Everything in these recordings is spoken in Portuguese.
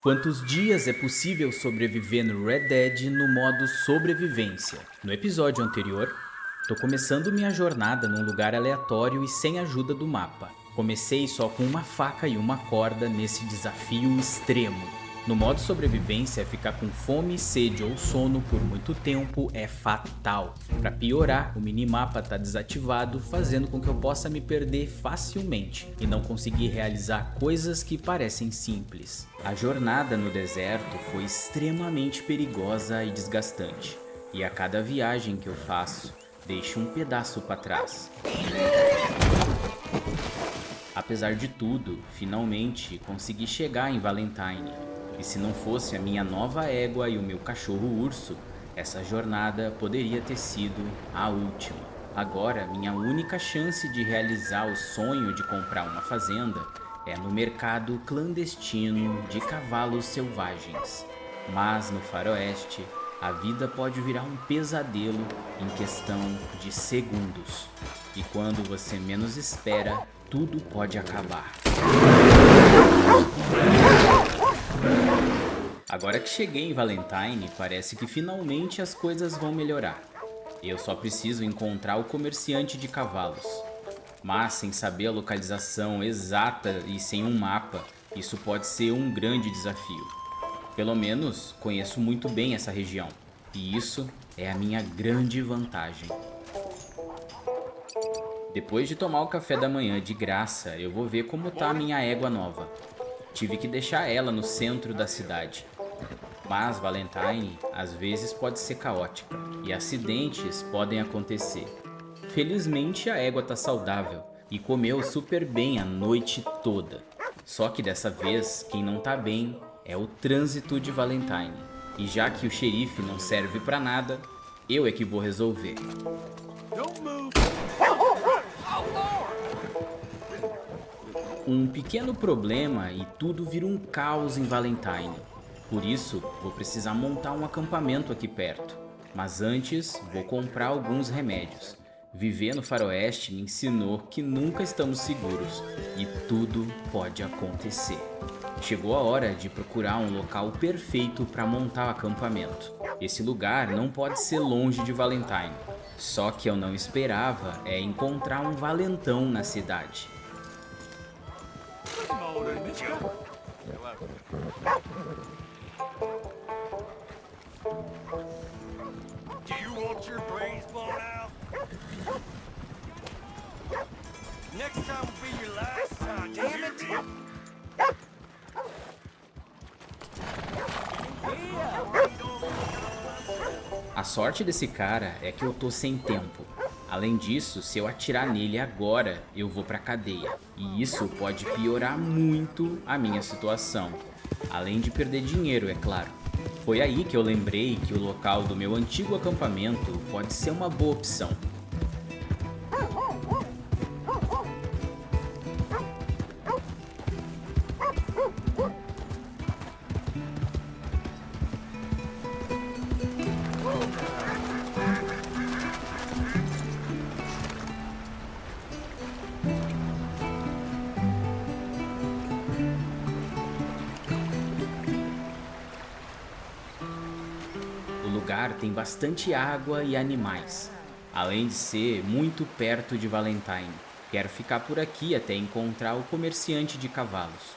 Quantos dias é possível sobreviver no Red Dead no modo sobrevivência? No episódio anterior, tô começando minha jornada num lugar aleatório e sem ajuda do mapa. Comecei só com uma faca e uma corda nesse desafio extremo. No modo sobrevivência, ficar com fome, sede ou sono por muito tempo é fatal. Para piorar, o minimapa tá desativado, fazendo com que eu possa me perder facilmente e não conseguir realizar coisas que parecem simples. A jornada no deserto foi extremamente perigosa e desgastante, e a cada viagem que eu faço, deixo um pedaço para trás. Apesar de tudo, finalmente consegui chegar em Valentine. E se não fosse a minha nova égua e o meu cachorro urso, essa jornada poderia ter sido a última. Agora, minha única chance de realizar o sonho de comprar uma fazenda é no mercado clandestino de cavalos selvagens. Mas no faroeste, a vida pode virar um pesadelo em questão de segundos. E quando você menos espera, tudo pode acabar. Agora que cheguei em Valentine, parece que finalmente as coisas vão melhorar. Eu só preciso encontrar o comerciante de cavalos. Mas sem saber a localização exata e sem um mapa, isso pode ser um grande desafio. Pelo menos conheço muito bem essa região, e isso é a minha grande vantagem. Depois de tomar o café da manhã de graça, eu vou ver como tá a minha égua nova. Tive que deixar ela no centro da cidade. Mas Valentine às vezes pode ser caótica e acidentes podem acontecer. Felizmente a égua tá saudável e comeu super bem a noite toda. Só que dessa vez quem não tá bem é o trânsito de Valentine. E já que o xerife não serve pra nada, eu é que vou resolver. Um pequeno problema e tudo vira um caos em Valentine. Por isso, vou precisar montar um acampamento aqui perto. Mas antes, vou comprar alguns remédios. Viver no faroeste me ensinou que nunca estamos seguros e tudo pode acontecer. Chegou a hora de procurar um local perfeito para montar o acampamento. Esse lugar não pode ser longe de Valentine. Só que eu não esperava é encontrar um valentão na cidade. Do you want your brains blown out? Next time will be your last time. Damn it! A sorte desse cara é que eu tô sem tempo. Além disso, se eu atirar nele agora, eu vou pra cadeia. E isso pode piorar muito a minha situação. Além de perder dinheiro, é claro. Foi aí que eu lembrei que o local do meu antigo acampamento pode ser uma boa opção. O lugar tem bastante água e animais, além de ser muito perto de Valentine. Quero ficar por aqui até encontrar o comerciante de cavalos.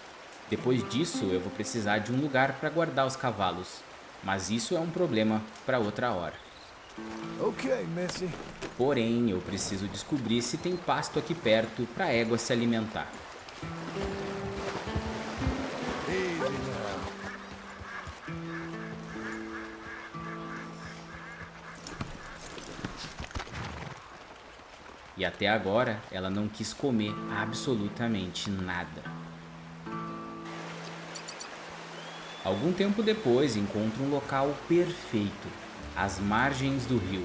Depois disso, eu vou precisar de um lugar para guardar os cavalos, mas isso é um problema para outra hora. Okay, Missy. Porém, eu preciso descobrir se tem pasto aqui perto para a égua se alimentar. Easy now. E até agora, ela não quis comer absolutamente nada. Algum tempo depois, encontro um local perfeito, às margens do rio.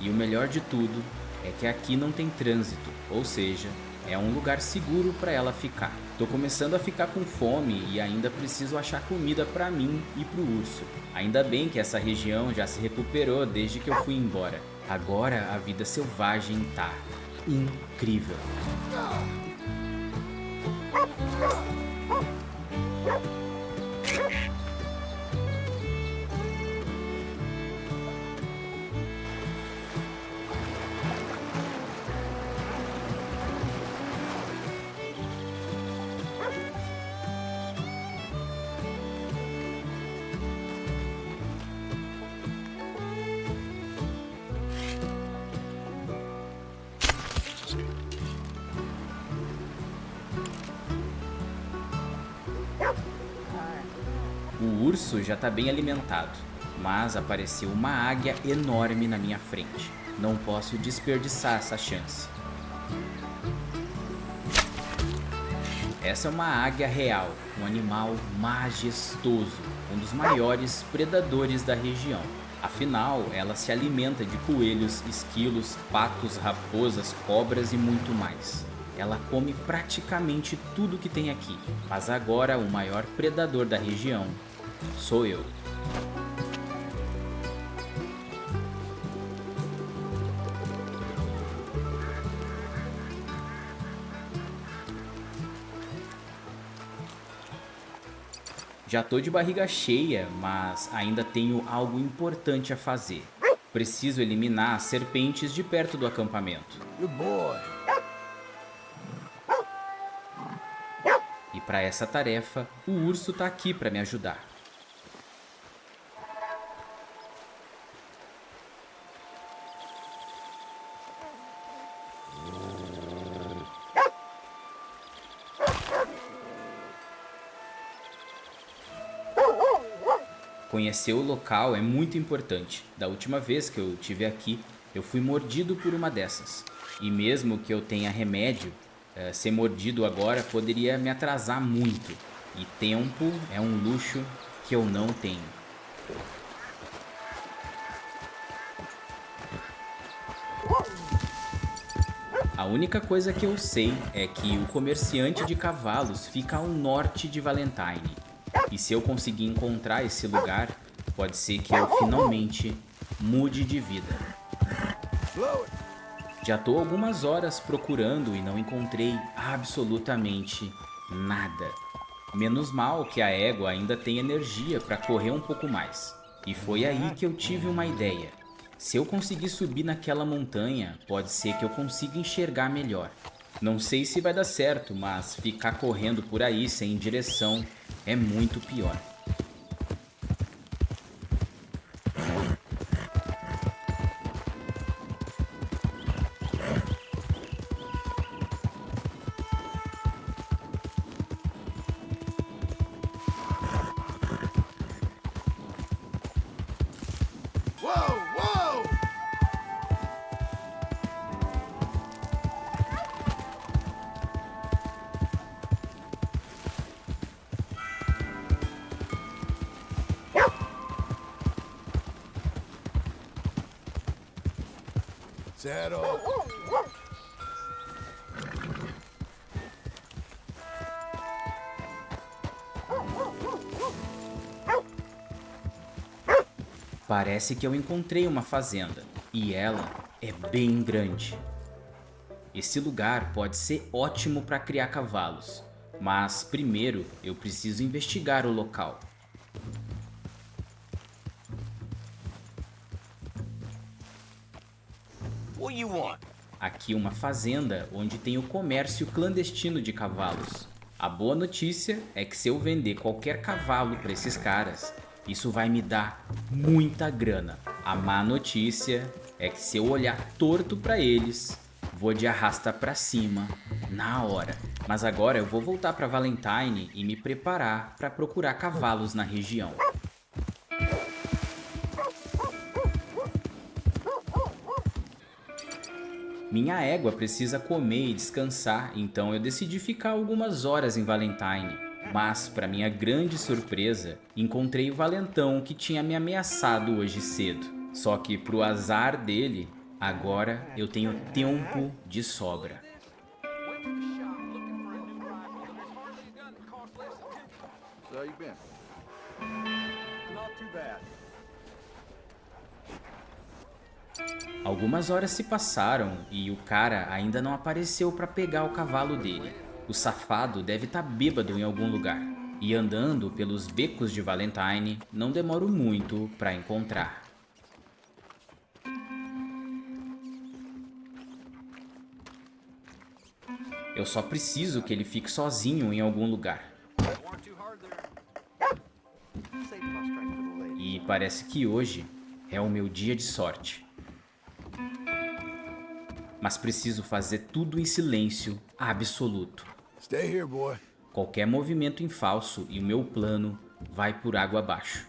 E o melhor de tudo é que aqui não tem trânsito, ou seja, é um lugar seguro para ela ficar. Tô começando a ficar com fome e ainda preciso achar comida para mim e pro urso. Ainda bem que essa região já se recuperou desde que eu fui embora. Agora a vida selvagem tá incrível. O urso já está bem alimentado, mas apareceu uma águia enorme na minha frente. Não posso desperdiçar essa chance. Essa é uma águia real, um animal majestoso, um dos maiores predadores da região. Afinal, ela se alimenta de coelhos, esquilos, patos, raposas, cobras e muito mais. Ela come praticamente tudo que tem aqui, mas agora o maior predador da região sou eu. Já tô de barriga cheia, mas ainda tenho algo importante a fazer. Preciso eliminar as serpentes de perto do acampamento. Good boy. E para essa tarefa, o urso tá aqui para me ajudar. Conhecer o local é muito importante. Da última vez que eu estive aqui, eu fui mordido por uma dessas. E mesmo que eu tenha remédio, ser mordido agora poderia me atrasar muito. E tempo é um luxo que eu não tenho. A única coisa que eu sei é que o comerciante de cavalos fica ao norte de Valentine. E se eu conseguir encontrar esse lugar, pode ser que eu finalmente mude de vida. Já tô algumas horas procurando e não encontrei absolutamente nada. Menos mal que a égua ainda tem energia para correr um pouco mais. E foi aí que eu tive uma ideia. Se eu conseguir subir naquela montanha, pode ser que eu consiga enxergar melhor. Não sei se vai dar certo, mas ficar correndo por aí sem direção é muito pior. Whoa, whoa! Saddle. Parece que eu encontrei uma fazenda, e ela é bem grande. Esse lugar pode ser ótimo para criar cavalos, mas primeiro eu preciso investigar o local. What you want? Aqui uma fazenda onde tem o comércio clandestino de cavalos. A boa notícia é que se eu vender qualquer cavalo para esses caras, isso vai me dar muita grana. A má notícia é que se eu olhar torto para eles, vou de arrasta para cima na hora. Mas agora eu vou voltar para Valentine e me preparar para procurar cavalos na região. Minha égua precisa comer e descansar, então eu decidi ficar algumas horas em Valentine. Mas, para minha grande surpresa, encontrei o valentão que tinha me ameaçado hoje cedo. Só que, pro azar dele, agora eu tenho tempo de sobra. So you been? Not too bad. Algumas horas se passaram e o cara ainda não apareceu para pegar o cavalo dele. O safado deve estar bêbado em algum lugar. E andando pelos becos de Valentine, não demoro muito para encontrar. Eu só preciso que ele fique sozinho em algum lugar. Weren't too hard there. Save my strength for the lady. E parece que hoje é o meu dia de sorte. Mas preciso fazer tudo em silêncio absoluto. Stay here, boy. Qualquer movimento em falso e o meu plano vai por água abaixo.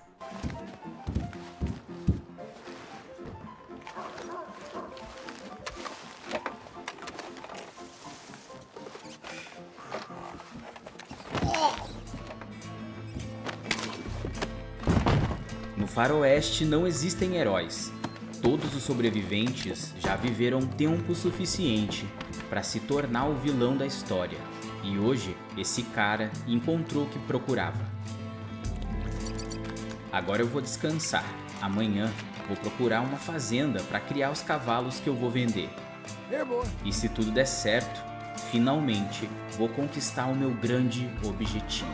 No faroeste não existem heróis. Todos os sobreviventes já viveram tempo suficiente para se tornar o vilão da história. E hoje, esse cara encontrou o que procurava. Agora eu vou descansar. Amanhã vou procurar uma fazenda para criar os cavalos que eu vou vender. Here, boy. E se tudo der certo, finalmente vou conquistar o meu grande objetivo.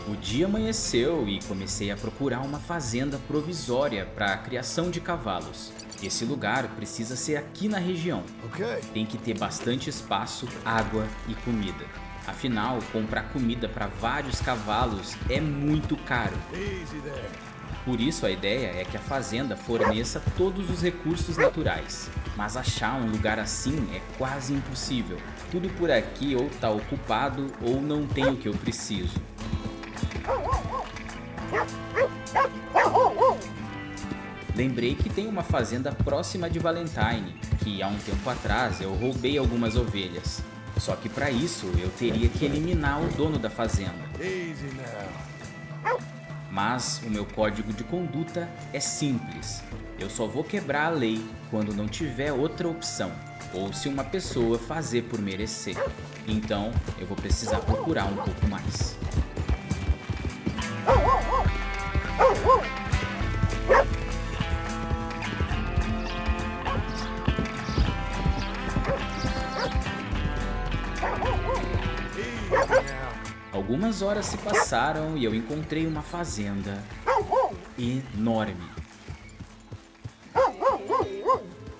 O dia amanheceu e comecei a procurar uma fazenda provisória para a criação de cavalos. Esse lugar precisa ser aqui na região. Okay. Tem que ter bastante espaço, água e comida. Afinal, comprar comida para vários cavalos é muito caro. Easy there. Por isso a ideia é que a fazenda forneça todos os recursos naturais. Mas achar um lugar assim é quase impossível. Tudo por aqui ou tá ocupado ou não tem o que eu preciso. Lembrei que tem uma fazenda próxima de Valentine, que há um tempo atrás eu roubei algumas ovelhas. Só que para isso eu teria que eliminar o dono da fazenda. Easy now. Mas o meu código de conduta é simples. Eu só vou quebrar a lei quando não tiver outra opção, ou se uma pessoa fazer por merecer. Então eu vou precisar procurar um pouco mais. Algumas horas se passaram e eu encontrei uma fazenda enorme.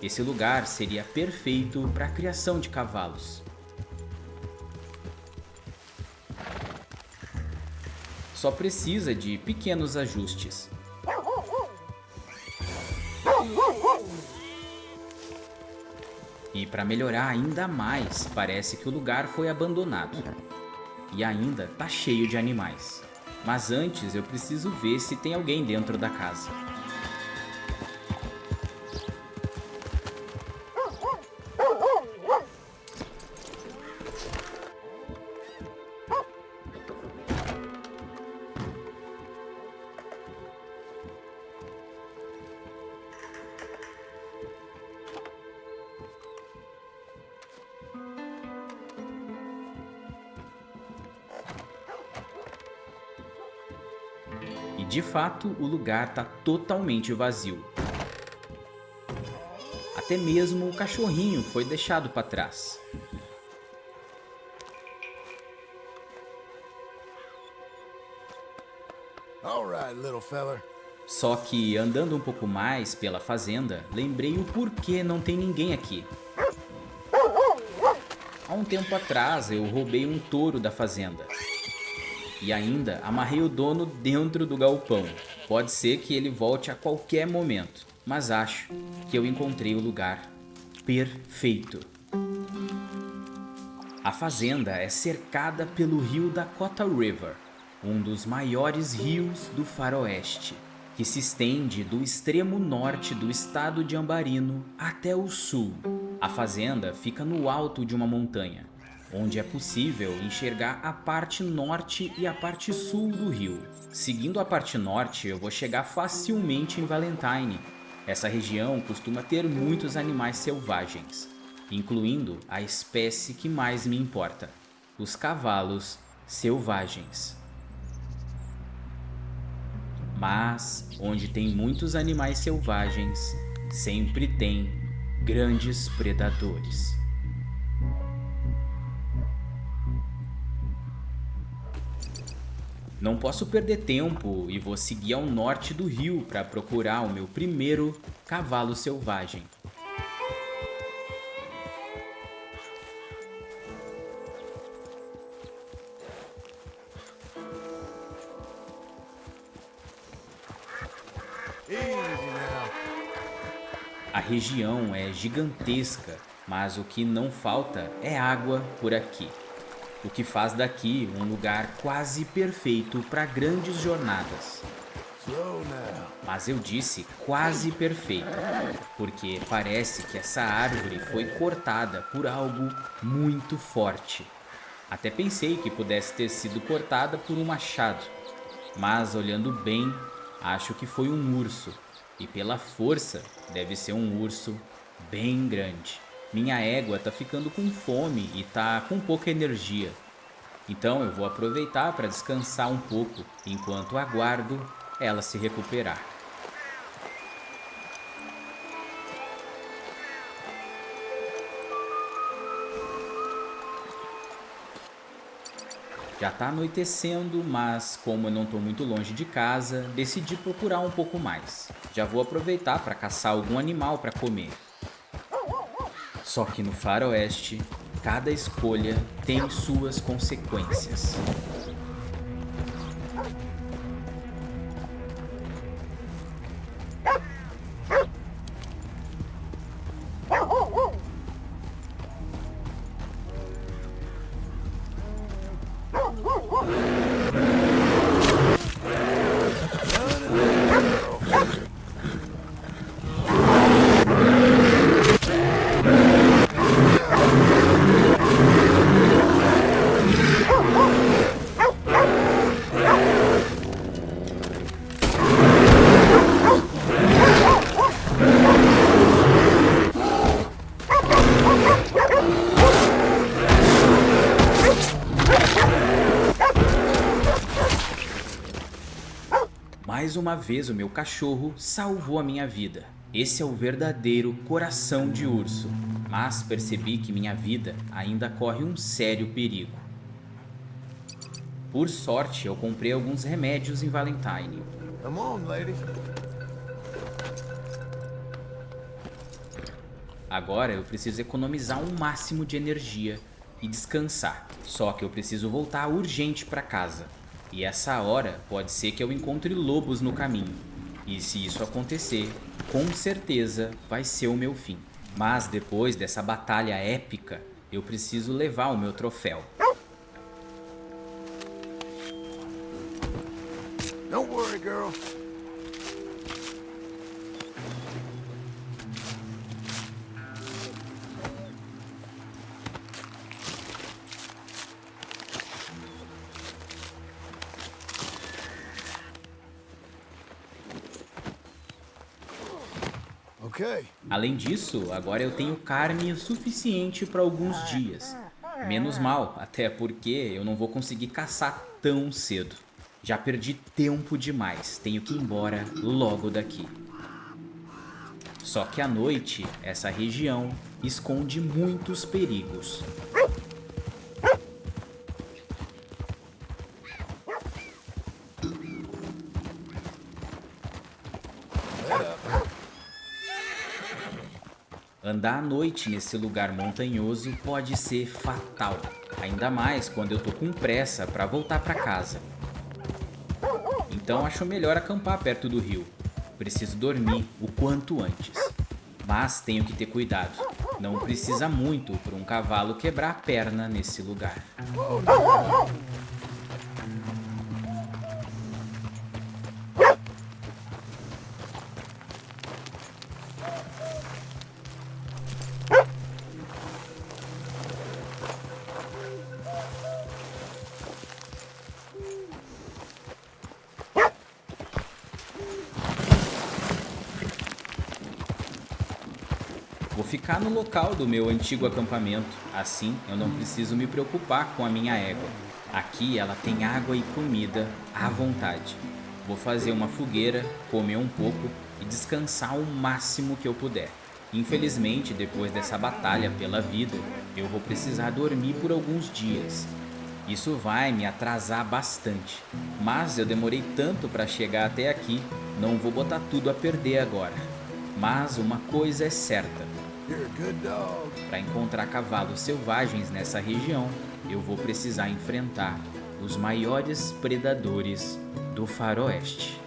Esse lugar seria perfeito para a criação de cavalos. Só precisa de pequenos ajustes. E para melhorar ainda mais, parece que o lugar foi abandonado. E ainda tá cheio de animais. Mas antes eu preciso ver se tem alguém dentro da casa. E de fato, o lugar tá totalmente vazio. Até mesmo o cachorrinho foi deixado para trás. All right, little feller. Só que andando um pouco mais pela fazenda, lembrei o porquê não tem ninguém aqui. Há um tempo atrás eu roubei um touro da fazenda. E ainda amarrei o dono dentro do galpão. Pode ser que ele volte a qualquer momento, mas acho que eu encontrei o lugar perfeito. A fazenda é cercada pelo rio Dakota River, um dos maiores rios do faroeste, que se estende do extremo norte do estado de Ambarino até o sul. A fazenda fica no alto de uma montanha, onde é possível enxergar a parte norte e a parte sul do rio. Seguindo a parte norte, eu vou chegar facilmente em Valentine. Essa região costuma ter muitos animais selvagens, incluindo a espécie que mais me importa, os cavalos selvagens. Mas, onde tem muitos animais selvagens, sempre tem grandes predadores. Não posso perder tempo e vou seguir ao norte do rio para procurar o meu primeiro cavalo selvagem. A região é gigantesca, mas o que não falta é água por aqui. O que faz daqui um lugar quase perfeito para grandes jornadas. Slow now. Mas eu disse quase perfeito, porque parece que essa árvore foi cortada por algo muito forte. Até pensei que pudesse ter sido cortada por um machado, mas olhando bem, acho que foi um urso, e pela força deve ser um urso bem grande. Minha égua tá ficando com fome e tá com pouca energia. Então eu vou aproveitar para descansar um pouco enquanto aguardo ela se recuperar. Já tá anoitecendo, mas como eu não tô muito longe de casa, decidi procurar um pouco mais. Já vou aproveitar para caçar algum animal para comer. Só que no faroeste, cada escolha tem suas consequências. Mais uma vez o meu cachorro salvou a minha vida. Esse é o verdadeiro coração de urso. Mas percebi que minha vida ainda corre um sério perigo. Por sorte, eu comprei alguns remédios em Valentine. Come on, lady. Agora eu preciso economizar um máximo de energia e descansar. Só que eu preciso voltar urgente para casa. E essa hora pode ser que eu encontre lobos no caminho. E se isso acontecer, com certeza vai ser o meu fim. Mas depois dessa batalha épica, eu preciso levar o meu troféu. Don't worry, girl. Okay. Além disso, agora eu tenho carne o suficiente para alguns dias. Menos mal, até porque eu não vou conseguir caçar tão cedo. Já perdi tempo demais, tenho que ir embora logo daqui. Só que à noite, essa região esconde muitos perigos. Andar à noite nesse lugar montanhoso pode ser fatal, ainda mais quando eu tô com pressa para voltar para casa. Então acho melhor acampar perto do rio. Preciso dormir o quanto antes. Mas tenho que ter cuidado. Não precisa muito para um cavalo quebrar a perna nesse lugar. Vou ficar no local do meu antigo acampamento, assim eu não preciso me preocupar com a minha égua. Aqui ela tem água e comida à vontade. Vou fazer uma fogueira, comer um pouco e descansar o máximo que eu puder. Infelizmente, depois dessa batalha pela vida, eu vou precisar dormir por alguns dias. Isso vai me atrasar bastante, mas eu demorei tanto para chegar até aqui, não vou botar tudo a perder agora. Mas uma coisa é certa. Para encontrar cavalos selvagens nessa região, eu vou precisar enfrentar os maiores predadores do faroeste.